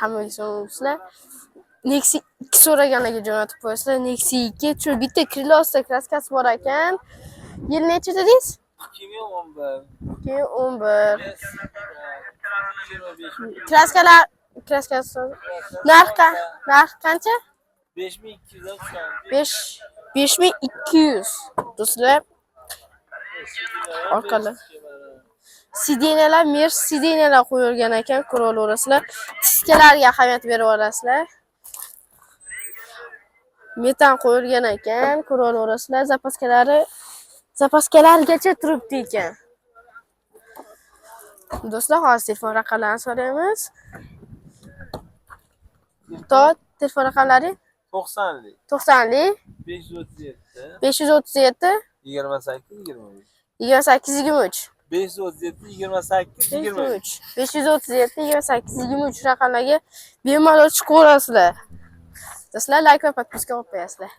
Hammaga so'rayapsizlar. Nexi 2 so'raganlarga jo'natib qo'yasizlar. Nexi 2 shu bitta Krillosda kraskasi bor ekan. Yil necha dedingiz? 2011. 2011. Kraskasi narx qancha? 5200 dan 5200. Do'stlar, orqali sidinalar, mer sidinalar qo'yilgan ekan, ko'ra olasizlar. Diskalarga ahamiyat berib olasizlar. Metan qo'yilgan ekan, ko'ra olasizlar. Zapaskalarigacha turibdi ekan. Do'stlar, hozir telefon raqamlarini so'raymiz. Telefon raqamlari 90lik 90lik 537 537 28 28 23 23 537 28 23 537 28 23 raqamlarga bemalol chiqaverasizlar. Do'stlar, like va podpiska qo'yasizlar.